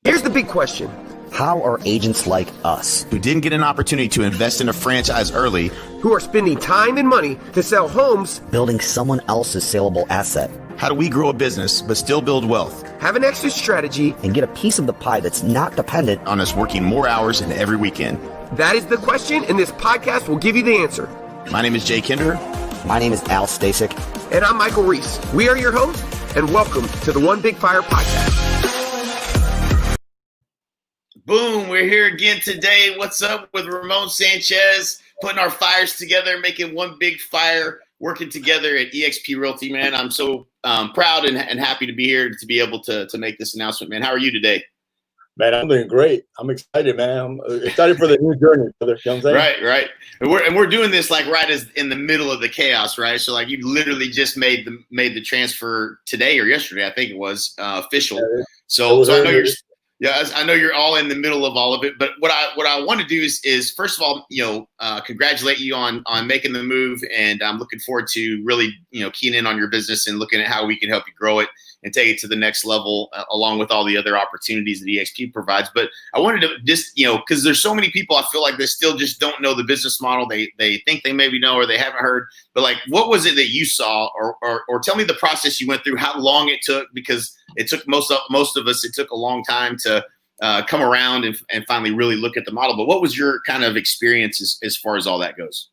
Here's the big question. How are agents like us, who didn't get an opportunity to invest in a franchise early, who are spending time and money to sell homes, building someone else's saleable asset? How do we grow a business but still build wealth? Have an exit strategy, and get a piece of the pie that's not dependent on us working more hours and every weekend? That is the question, and this podcast will give you the answer. My name is Jay Kinder. My name is Al Stasek. And I'm Michael Reese. We are your hosts, and welcome to the One Big Fire Podcast. Boom, we're here again today. What's up with Ramon Sanchez, putting our fires together, making one big fire, working together at eXp Realty, man. I'm so proud and happy to be here to be able to make this announcement, man. How are you today? Man, I'm doing great. I'm excited, man. I'm excited for the new journey, brother. You know what I'm saying? Right. And we're doing this like right as in the middle of the chaos, right? So like you literally just made the transfer today or yesterday, I think it was official. Yeah, so I know you're all in the middle of all of it. But what I want to do is first of all, congratulate you on making the move, and I'm looking forward to really keying in on your business and looking at how we can help you grow it and take it to the next level, along with all the other opportunities that eXp provides. But I wanted to just, because there's so many people I feel like they still just don't know the business model. They think they maybe know or they haven't heard. But like, what was it that you saw, or tell me the process you went through, how long it took, because it took most of us, it took a long time to come around and finally really look at the model. But what was your kind of experience as far as all that goes?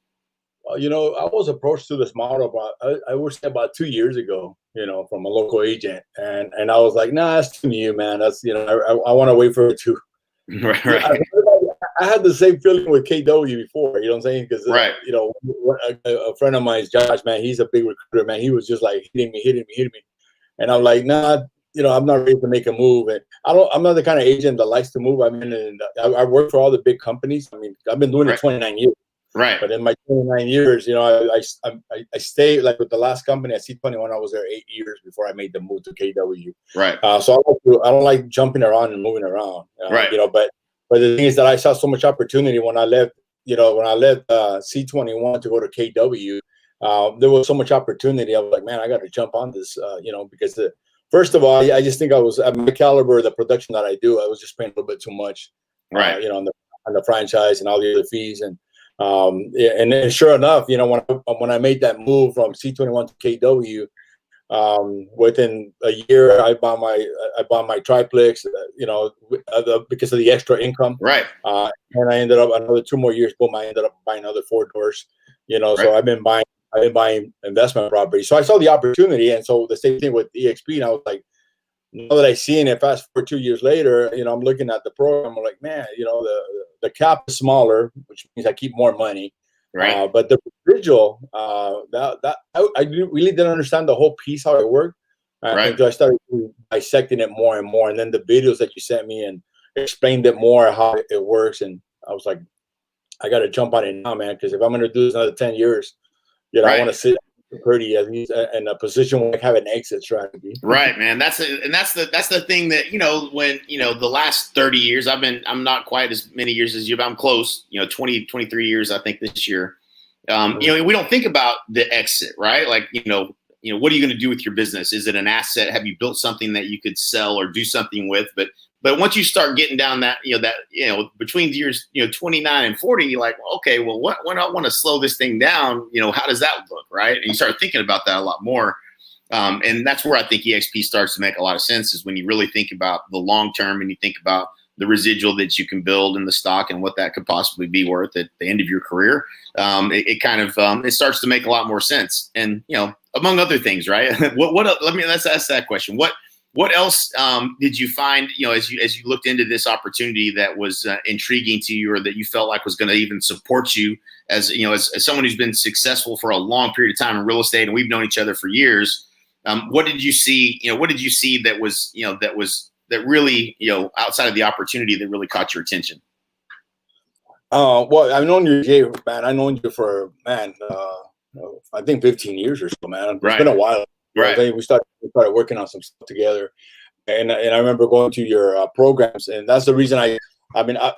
I was approached to this model I would say about 2 years ago, from a local agent. And I was like, nah, that's too new, man. That's, I want to wait for it to. Right. I had the same feeling with KW before, you know what I'm saying? Because, right. A friend of mine, Josh, man, he's a big recruiter, man. He was just like hitting me. And I'm like, nah, I'm not ready to make a move. And I'm not the kind of agent that likes to move. I mean, and I work for all the big companies. I mean, I've been doing it 29 years. Right. But in my 29 years, I stayed, like with the last company at C21, I was there 8 years before I made the move to KW. Right. So I don't like jumping around and moving around. Right. But the thing is that I saw so much opportunity when I left. When I left C21 to go to KW, there was so much opportunity. I was like, man, I got to jump on this. Because first of all, I just think I was at my caliber, the production that I do, I was just paying a little bit too much. Right. On the franchise and all the other fees and then sure enough, when I made that move from C21 to KW, within a year I bought my triplex, because of the extra income. Right. And I ended up another 2 more years, boom, I ended up buying another 4 doors. Right. So I've been buying investment properties. So I saw the opportunity, and so the same thing with eXp. And I was like, now that I seen it, fast forward 2 years later, I'm looking at the program. I'm like, man, the cap is smaller, which means I keep more money. Right. But the residual, I really didn't understand the whole piece, how it worked. Right. Until I started dissecting it more and more. And then the videos that you sent me and explained it more, how it works. And I was like, I got to jump on it now, man, because if I'm going to do this another 10 years, right. I want to sit pretty at least in a position where I have an exit strategy. Right, man. That's the thing that, when, the last 30 years, I'm not quite as many years as you, but I'm close, 20, 23 years, I think this year. We don't think about the exit, right? Like, what are you going to do with your business? Is it an asset? Have you built something that you could sell or do something with? But once you start getting down that, between years, 29 and 40, you're like, well, okay, well, when I want to slow this thing down, how does that look, right? And you start thinking about that a lot more. And that's where I think eXp starts to make a lot of sense, is when you really think about the long term and you think about the residual that you can build in the stock and what that could possibly be worth at the end of your career. It starts to make a lot more sense. And, among other things, right? Let's ask that question. What else did you find, as you looked into this opportunity that was intriguing to you, or that you felt like was going to even support you as someone who's been successful for a long period of time in real estate, and we've known each other for years? What did you see? What did you see that was really, outside of the opportunity, that really caught your attention? Well, I've known you, Jay, man. I've known you for, I think 15 years or so, man. It's been a while. Right. I think we started working on some stuff together, and I remember going to your programs, and that's the reason I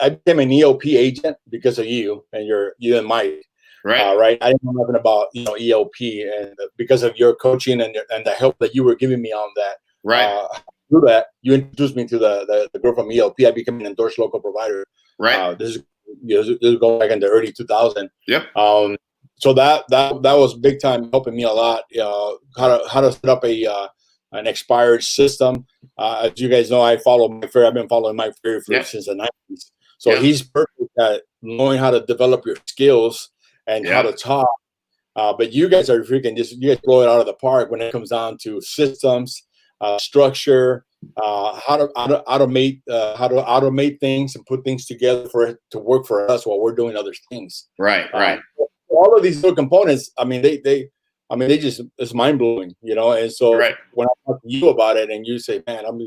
became an ELP agent because of you and Mike. Right. Right. I didn't know nothing about ELP, and because of your coaching and the help that you were giving me on that. Right. do that, you introduced me to the girl from ELP. I became an endorsed local provider. Right. This is going back in the early 2000s. Yep. So that was big time, helping me a lot. How to set up an expired system. As you guys know, I've been following Mike Ferry since the 90s. So he's perfect at knowing how to develop your skills and how to talk. But you guys are freaking you guys blow it out of the park when it comes down to systems, structure, how to automate things and put things together for it to work for us while we're doing other things. Right. All of these little components, I mean, they just, it's mind blowing, And so when I talk to you about it, and you say, "Man, I'm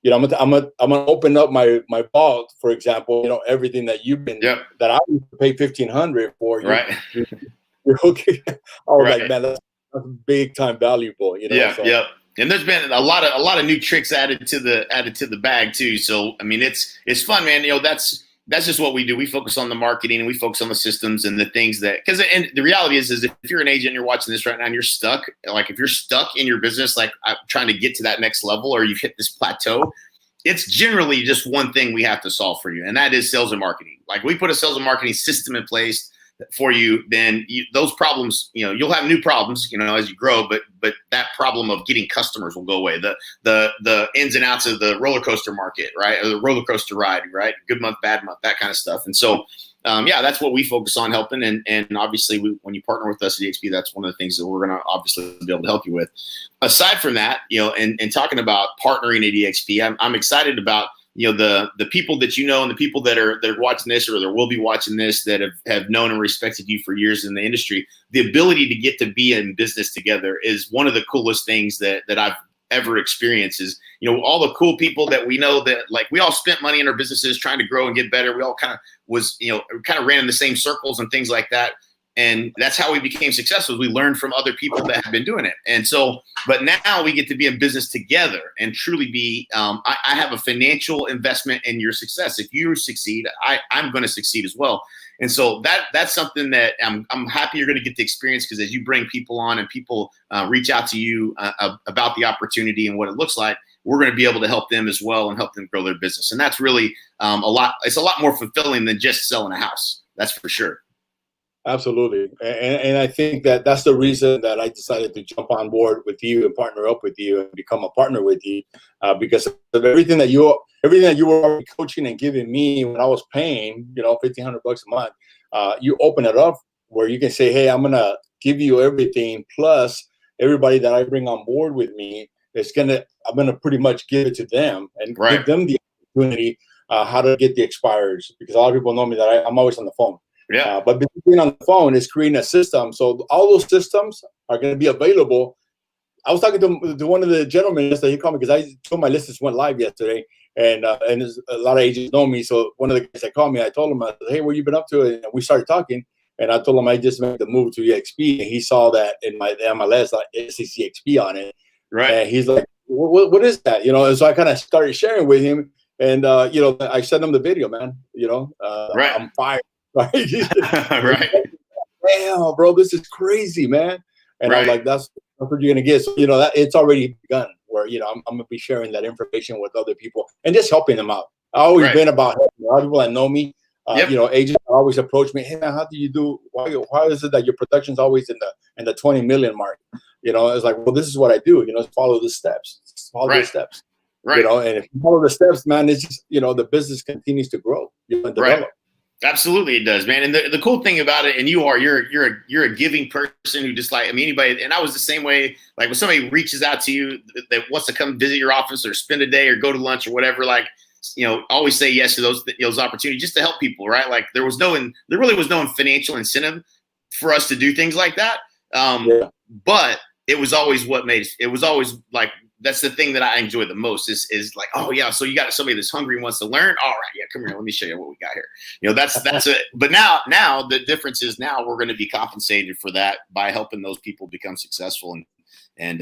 gonna open up my vault," for example, everything that you've been that I used to pay $1,500 for, you're okay. Like, man, that's big time valuable, Yeah. And there's been a lot of new tricks added to the bag too. So I mean, it's fun, man. That's just what we do. We focus on the marketing and we focus on the systems and the things and the reality is if you're an agent and you're watching this right now and you're stuck, like if you're stuck in your business, like I'm trying to get to that next level, or you've hit this plateau, it's generally just one thing we have to solve for you. And that is sales and marketing. Like we put a sales and marketing system in place for you, then those problems, you'll have new problems, as you grow, but that problem of getting customers will go away. The ins and outs of the roller coaster market, right? Or the roller coaster ride, right? Good month, bad month, that kind of stuff. And so, that's what we focus on helping. And obviously when you partner with us at eXp, that's one of the things that we're going to obviously be able to help you with. Aside from that, and talking about partnering at eXp, I'm excited about, the people that and the people that are watching this or that will be watching this that have known and respected you for years in the industry. The ability to get to be in business together is one of the coolest things that I've ever experienced. Is all the cool people that we know that, like, we all spent money in our businesses trying to grow and get better. We all kind of ran in the same circles and things like that. And that's how we became successful. We learned from other people that have been doing it. And so, but now we get to be in business together and truly be, I have a financial investment in your success. If you succeed, I'm going to succeed as well. And so that's something that I'm happy you're going to get to experience, because as you bring people on and people reach out to you about the opportunity and what it looks like, we're going to be able to help them as well and help them grow their business. And that's really it's a lot more fulfilling than just selling a house. That's for sure. Absolutely. And I think that's the reason that I decided to jump on board with you and partner up with you and become a partner with you, because of everything that you were already coaching and giving me when I was paying, $1,500 a month. You open it up where you can say, "Hey, I'm going to give you everything, plus everybody that I bring on board with me I'm going to pretty much give it to them and give them the opportunity how to get the expires," because a lot of people know me that I'm always on the phone. Yeah. But being on the phone is creating a system. So all those systems are going to be available. I was talking to one of the gentlemen yesterday. He called me because I told my listings went live yesterday, and a lot of agents know me. So one of the guys that called me, I told him, I said, "Hey, what you been up to?" And we started talking, and I told him I just made the move to eXp, and he saw that in my MLS, eXp on it. Right. And he's like, what is that? And so I kind of started sharing with him, and I sent him the video, man. Right. I'm fired. Right. Right. Damn, bro, this is crazy, man. And I'm like, that's what you're gonna get. So that it's already begun. Where I'm gonna be sharing that information with other people and just helping them out. I've always been about helping. A lot of people that know me, agents always approach me. "Hey, man, how do you do? Why is it that your production's always in the 20 million mark?" It's like, well, this is what I do. Follow the steps. Follow the steps. Right. And if you follow the steps, man, it's just the business continues to grow. And develop. Right. Absolutely, it does, man. And the cool thing about it, and you're a giving person who just anybody. And I was the same way. Like when somebody reaches out to you that wants to come visit your office or spend a day or go to lunch or whatever, always say yes to those opportunities just to help people, right? Like there really was no financial incentive for us to do things like that. But it was always like, that's the thing that I enjoy the most is like, oh yeah, so you got somebody that's hungry and wants to learn. All right, yeah, come here, let me show you what we got here. That's it. But now the difference is now we're going to be compensated for that by helping those people become successful, and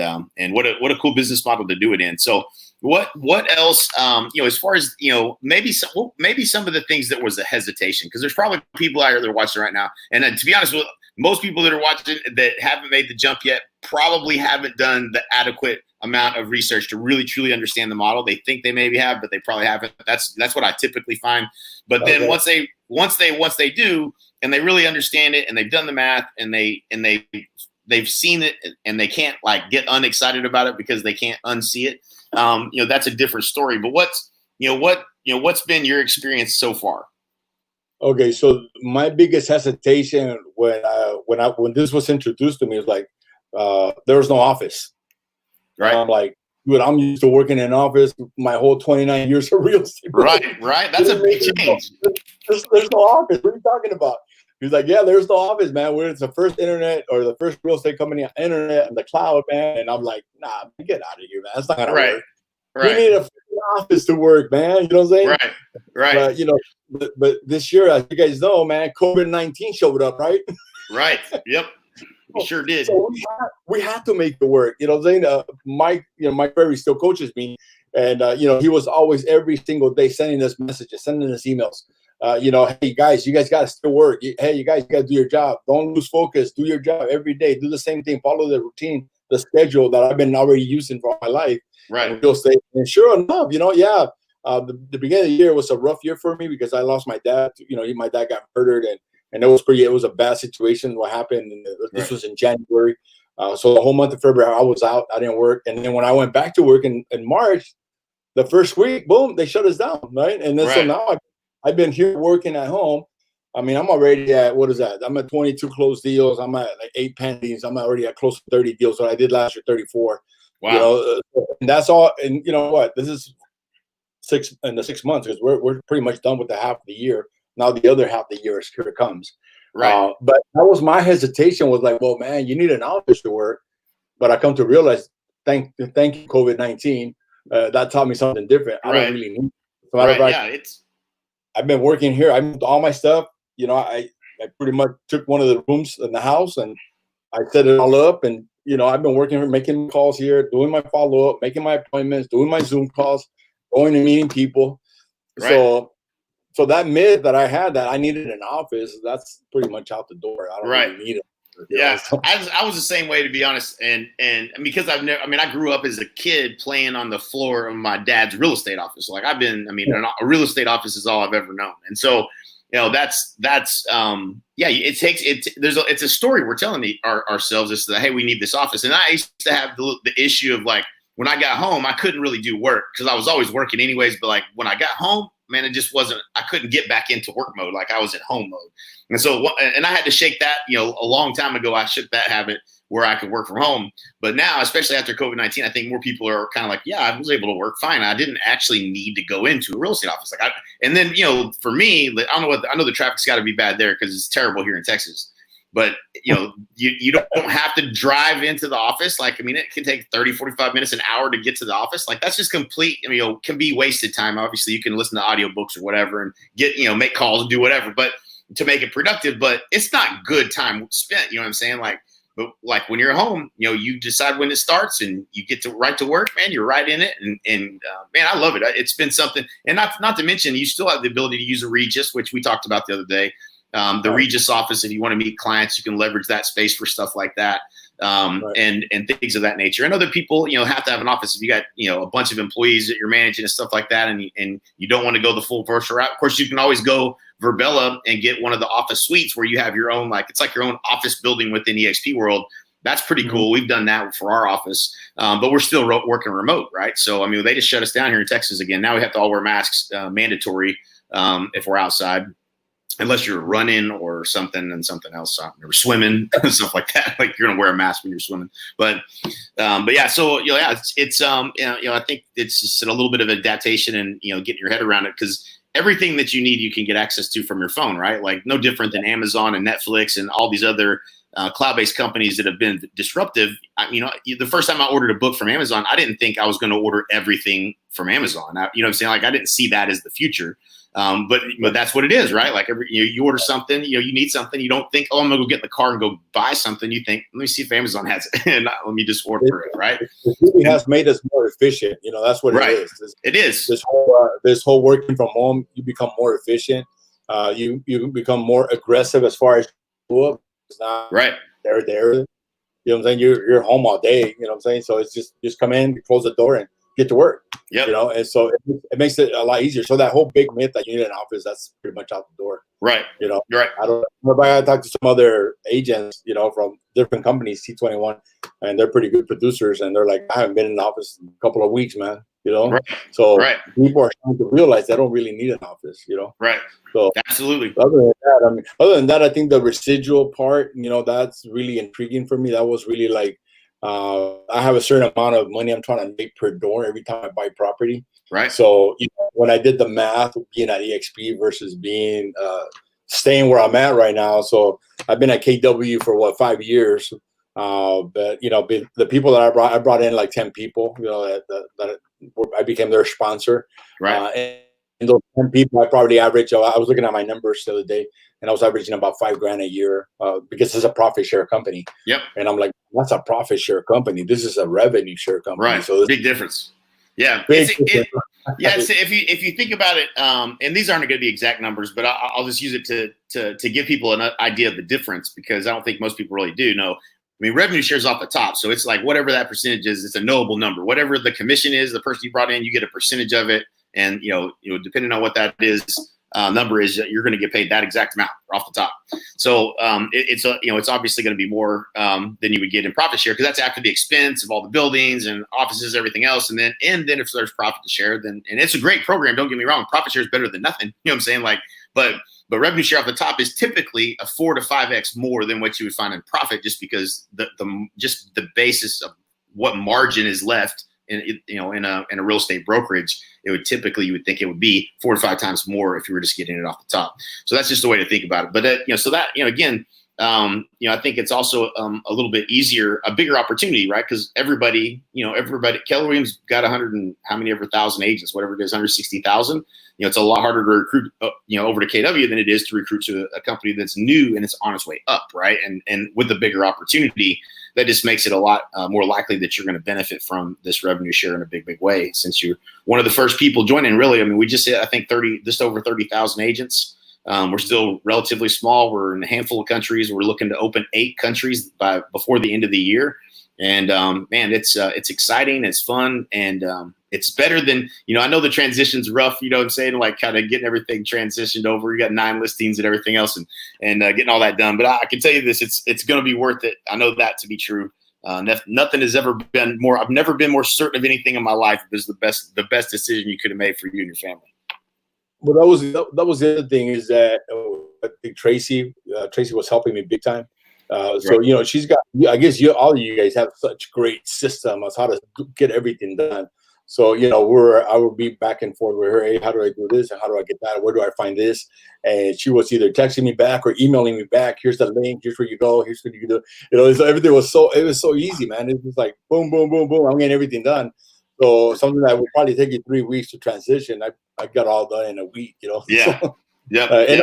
what a cool business model to do it in. So what else? As far as maybe some of the things that was a hesitation, because there's probably people out there that are watching right now, and to be honest with most people that are watching that haven't made the jump yet probably haven't done the adequate amount of research to really truly understand the model. They think they maybe have, but they probably haven't. That's what I typically find. But then once they do, and they really understand it, and they've done the math, and they've seen it, and they can't like get unexcited about it because they can't unsee it. That's a different story. But what's been your experience so far? Okay, so my biggest hesitation when this was introduced to me was like, there was no office. Right. I'm like, dude, I'm used to working in an office my whole 29 years of real estate. Right. That's a big change. There's no office. What are you talking about? He's like, yeah, there's no office, man. It's the first internet or the first real estate company on internet and the cloud, man. And I'm like, nah, get out of here, man. That's not gonna work. Right. You need a office to work, man. You know what I'm saying? Right. But but this year, as you guys know, man, COVID-19 showed up, right? Right. Yep. We sure did. So we had to make it work. You know what I'm saying? Mike Ferry still coaches me. And, he was always every single day sending us messages, sending us emails. Hey, guys, you guys got to still work. Hey, you guys got to do your job. Don't lose focus. Do your job every day. Do the same thing. Follow the routine, the schedule that I've been already using for my life. Right. Real estate. And sure enough, the beginning of the year was a rough year for me because I lost my dad. My dad got murdered, and it was a bad situation. What happened? And this was in January. So the whole month of February, I was out. I didn't work. And then when I went back to work in March, the first week, boom, they shut us down, right? And then so now I've been here working at home. I mean, I'm already at, what is that? I'm at 22 closed deals. I'm at like 8 pendings. I'm already at close to 30 deals. So I did last year 34. Wow. And that's all. And you know what? This is 6 months because we're pretty much done with the half of the year. Now the other half of the year here it comes. Right. But that was my hesitation was like, well, man, you need an office to work. But I come to realize, thank you, COVID-19, that taught me something different. I don't really need it. I've been working here. I moved all my stuff. I pretty much took one of the rooms in the house and I set it all up. And, I've been working here, making calls here, doing my follow-up, making my appointments, doing my Zoom calls, going and meeting people. Right. So that myth that I had that I needed an office, that's pretty much out the door. I don't really need it. Yeah, I was the same way, to be honest, and because I grew up as a kid playing on the floor of my dad's real estate office. Like a real estate office is all I've ever known, and so it's a story we're telling ourselves is that, hey, we need this office. And I used to have the issue of like when I got home, I couldn't really do work because I was always working anyways. But like when I got home, man, it just wasn't. I couldn't get back into work mode like I was in home mode. And so, and I had to shake that, a long time ago, I shook that habit where I could work from home. But now, especially after COVID-19, I think more people are kind of like, yeah, I was able to work fine. I didn't actually need to go into a real estate office. And then, for me, I know the traffic's got to be bad there because it's terrible here in Texas. But, you don't have to drive into the office. Like, it can take 30, 45 minutes, an hour to get to the office. Like, that's just complete, can be wasted time. Obviously, you can listen to audiobooks or whatever and get, make calls and do whatever. But to make it productive, but it's not good time spent. You know what I'm saying? But when you're home, you decide when it starts and you get to right to work, man, you're right in it. And man, I love it. It's been something, and not to mention, you still have the ability to use a Regis, which we talked about the other day. The Regis office, if you want to meet clients, you can leverage that space for stuff like that. And things of that nature. And other people, have to have an office if you got, a bunch of employees that you're managing and stuff like that. And you don't want to go the full virtual route. Of course, you can always go Verbella and get one of the office suites where you have your own, it's like your own office building within eXp world. That's pretty cool. We've done that for our office, but we're still working remote, right? So, they just shut us down here in Texas again. Now we have to all wear masks, mandatory, if we're outside. Unless you're running or something and something else, or swimming and stuff like that. Like you're gonna wear a mask when you're swimming, but yeah. So it's I think it's just a little bit of adaptation and getting your head around it because everything that you need you can get access to from your phone, right? Like no different than Amazon and Netflix and all these other cloud-based companies that have been disruptive. The first time I ordered a book from Amazon, I didn't think I was going to order everything from Amazon. You know what I'm saying? Like I didn't see that as the future. But that's what it is, right? Like you order something, you need something. You don't think, oh, I'm gonna go get in the car and go buy something. You think, let me see if Amazon has it, and let me just order it, right? It really has made us more efficient. That's what it is. It is. This whole working from home, you become more efficient. You become more aggressive as far as it's not right there. You know what I'm saying? You're home all day. You know what I'm saying? So it's just come in, close the door, and get to work. Yep. You know, and so it makes it a lot easier. So that whole big myth that you need an office, that's pretty much out the door. Right. You know, Right. I don't know if I talked to some other agents, you know, from different companies, C21, and they're pretty good producers, and they're like, I haven't been in the office in a couple of weeks, man. You know, Right. so Right. people are starting to realize they don't really need an office. You know, Right. so Absolutely. other than that, I think the residual part, you know, that's really intriguing for me. That was really like, I have a certain amount of money I'm trying to make per door every time I buy property. Right. So, you know, when I did the math, being at eXp versus being staying where I'm at right now. So I've been at KW for what, 5 years. But you know, the people that I brought in like 10 people. You know, that I became their sponsor. Right. And those 10 people, I probably average. I was looking at my numbers the other day, and I was averaging about $5,000 a year because it's a profit share company. Yep. And I'm like, that's a profit share company. This is a revenue share company. Right. So big difference. Yeah. Yeah. So if you think about it, and these aren't going to be exact numbers, but I'll just use it to give people an idea of the difference, because I don't think most people really do know. I mean, revenue shares off the top. So it's like whatever that percentage is, it's a knowable number. Whatever the commission is, the person you brought in, you get a percentage of it. And, you know, depending on what that is, number is, you're going to get paid that exact amount off the top. So it's obviously going to be more than you would get in profit share, because that's after the expense of all the buildings and offices, everything else. And then if there's profit to share, then, and it's a great program, don't get me wrong, profit share is better than nothing. You know what I'm saying? Like, but revenue share off the top is typically a 4 to 5x more than what you would find in profit, just because the basis of what margin is left in a real estate brokerage. It would typically, you would think it would be 4 to 5 times more if you were just getting it off the top. So that's just the way to think about it. But again, I think it's also a little bit easier, a bigger opportunity, right? Because everybody, Keller Williams got 1,000 agents, whatever it is, 160,000. It's a lot harder to recruit, over to KW than it is to recruit to a company that's new and it's on its way up, right? And with the bigger opportunity, that just makes it a lot more likely that you're going to benefit from this revenue share in a big, big way, since you're one of the first people joining. Really, I mean, we just hit, I think, just over 30,000 agents. We're still relatively small. We're in a handful of countries. We're looking to open 8 countries before the end of the year. And man, it's exciting. It's fun, and it's better than, I know the transition's rough. You know what I'm saying? Like kind of getting everything transitioned over. You got 9 listings and everything else, and getting all that done. But I can tell you this: it's going to be worth it. I know that to be true. Nothing has ever been more. I've never been more certain of anything in my life. It was the best decision you could have made for you and your family. Well, that was the other thing, is that I think Tracy was helping me big time. So she's got. I guess all of you guys have such great system of how to get everything done. So I would be back and forth with her. Hey, how do I do this? And how do I get that? Where do I find this? And she was either texting me back or emailing me back. Here's the link. Here's where you go. Here's what you can do. So everything was so easy, man. It was like boom, boom, boom, boom. I'm getting everything done. So something that would probably take you 3 weeks to transition, I got all done in a week. Yeah. So, yeah. And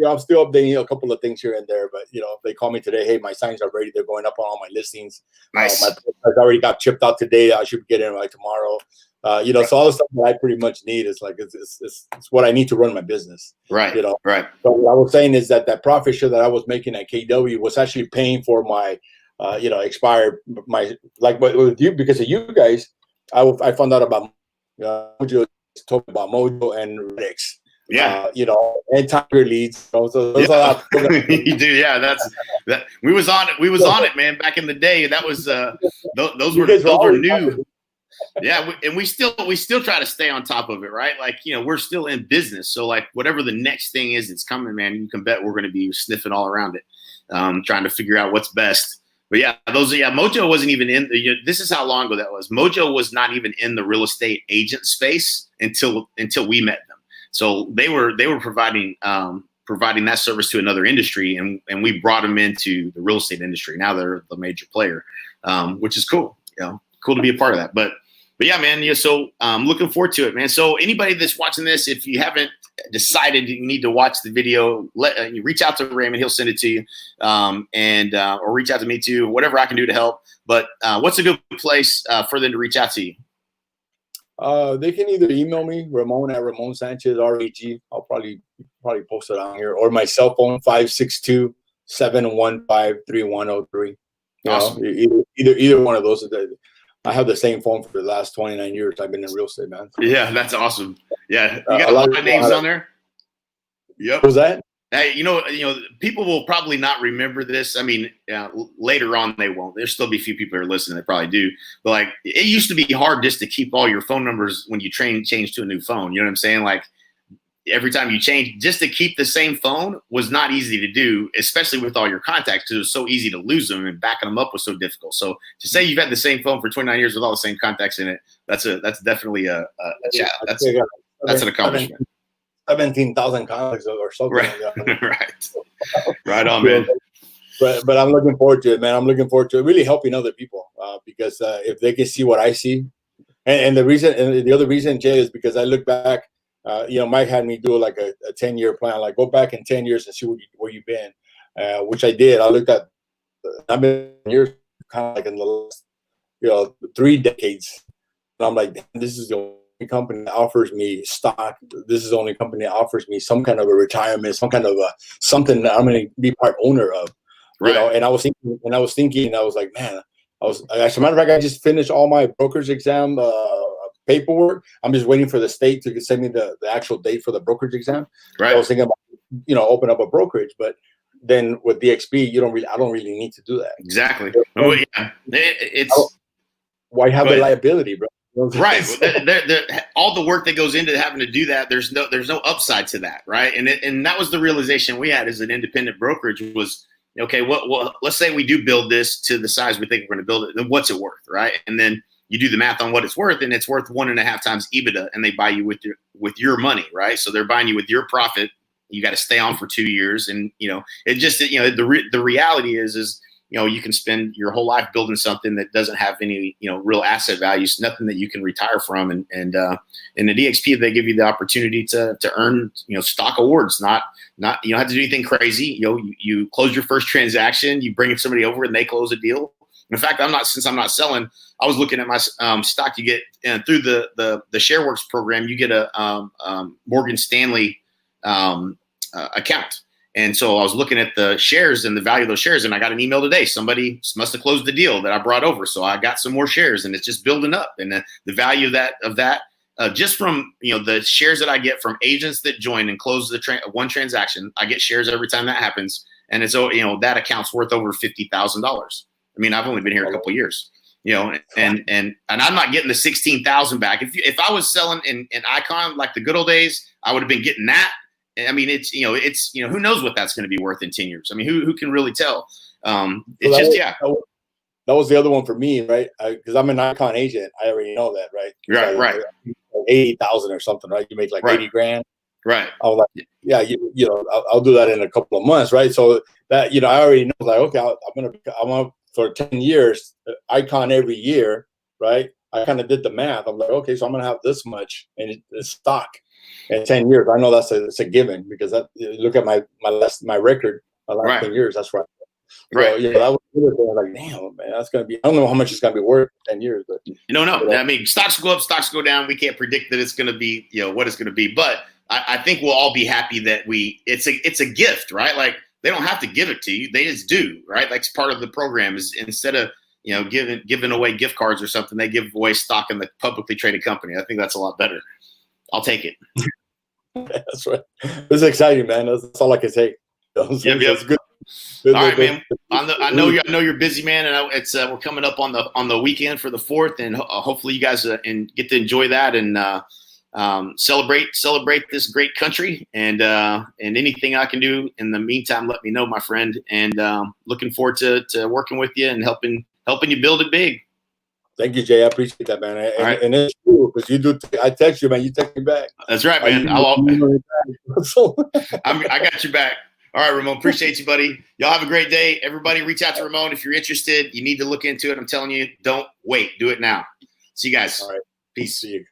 I'm still updating a couple of things here and there, but they call me today. Hey, my signs are ready. They're going up on all my listings. Nice. My postcards already got chipped out today. I should get in like tomorrow. So all the stuff that I pretty much need is like it's what I need to run my business. Right. Right. So what I was saying is that profit share that I was making at KW was actually paying for my, expired with you, because of you guys. I found out about Mojo, told me about Mojo and Rex. Yeah. And Tiger leads. So those are you do, yeah. That we was on it. We was on it, man. Back in the day, that was those were new. Yeah, and we still try to stay on top of it, right? Like we're still in business, so like whatever the next thing is that's coming, man, you can bet we're going to be sniffing all around it, trying to figure out what's best. But Mojo wasn't even in this is how long ago that was. Mojo was not even in the real estate agent space until we met them. So they were providing that service to another industry, and we brought them into the real estate industry. Now they're the major player, which is cool. Cool to be a part of that. But yeah, man. So looking forward to it, man. So anybody that's watching this, if you haven't decided you need to watch the video, you reach out to Raymond. He'll send it to you, or reach out to me too. Whatever I can do to help. But what's a good place for them to reach out to you? They can either email me, Ramon at Ramon Sanchez, RAG. I'll probably post it on here, or my cell phone, 562-715-3103. Awesome. Either one of those. I have the same phone for the last 29 years. I've been in real estate, man. Yeah, that's awesome. Yeah, you got a lot of names on there. Yep. What was that? Hey, people will probably not remember this. I mean, later on they won't. There'll still be a few people who are listening that probably do. But like, it used to be hard just to keep all your phone numbers when you change to a new phone. You know what I'm saying? Like, every time you change, just to keep the same phone was not easy to do, especially with all your contacts, because it was so easy to lose them, and backing them up was so difficult. So to say you've had the same phone for 29 years with all the same contacts in it, that's definitely a that's an accomplishment. 17,000 contacts or something. Right. Like that. Right on, man. But I'm looking forward to it, man. I'm looking forward to really helping other people because if they can see what I see, and the other reason, Jay, is because I look back. Mike had me do like a 10-year plan, like go back in 10 years and see where you've been, which I did. I looked at, I've been years kind of like in the last, 3 decades. And I'm like, this is the only company that offers me stock. This is the only company that offers me some kind of a retirement, some kind of something that I'm going to be part owner of. Right. And I was thinking, I was like, man, as a matter of fact, I just finished all my broker's exam paperwork. I'm just waiting for the state to send me the actual date for the brokerage exam. Right. I was thinking about, open up a brokerage, but then with the eXp, I don't really need to do that. Exactly. Oh, yeah. Why have the liability, bro? Right. All the work that goes into having to do that, there's no upside to that, right? And that was the realization we had as an independent brokerage was, okay, well, let's say we do build this to the size we think we're going to build it. Then what's it worth, right? And then you do the math on what it's worth, and it's worth 1.5 times EBITDA, and they buy you with your money, right? So they're buying you with your profit. You got to stay on for 2 years, and it just the reality is you can spend your whole life building something that doesn't have any real asset values, nothing that you can retire from, and in the eXp they give you the opportunity to earn stock awards, not you don't have to do anything crazy. You close your first transaction, you bring somebody over, and they close a deal. In fact, since I'm not selling, I was looking at my stock. You get through the ShareWorks program, you get a Morgan Stanley account. And so I was looking at the shares and the value of those shares, and I got an email today. Somebody must have closed the deal that I brought over. So I got some more shares, and it's just building up. And the value of that just from the shares that I get from agents that join and close one transaction, I get shares every time that happens. And it's that account's worth over $50,000. I mean, I've only been here a couple of years, and I'm not getting the 16,000 back. If I was selling in Icon like the good old days, I would have been getting that. I mean, it's who knows what that's going to be worth in 10 years. I mean, who can really tell? That was the other one for me, right? Because I'm an Icon agent. I already know that, right? Right. 80,000 or something, right? You make like 80 grand. Right. I was like, yeah, I'll do that in a couple of months, right? So that I already know, like, okay, I'm up for 10 years, Icon every year, right? I kind of did the math. I'm like, okay, so I'm gonna have this much in stock in 10 years. I know it's a given because look at my record, my last 10 years. That's right. Right. So, that was like, damn, man, that's gonna be. I don't know how much it's gonna be worth in 10 years, but no. I mean, stocks go up, stocks go down. We can't predict that it's gonna be, what it's gonna be, but I think we'll all be happy that it's a gift, right? Like they don't have to give it to you; they just do, right? Like it's part of the program. Is instead of giving away gift cards or something, they give away stock in the publicly traded company. I think that's a lot better. I'll take it. That's right. This is exciting, man. That's all I can say. That's good. All right, man. I know you're busy, man, and we're coming up on the weekend for the 4th, and hopefully you guys get to enjoy that and celebrate this great country. And anything I can do in the meantime, let me know, my friend. And looking forward to working with you and helping you build it big. Thank you, Jay. I appreciate that, man. All right. And it's true because you do. I text you, man. You text me back. That's right, man. I got your back. All right, Ramon. Appreciate you, buddy. Y'all have a great day. Everybody, reach out to Ramon if you're interested. You need to look into it. I'm telling you, don't wait. Do it now. See you guys. All right. Peace. See you.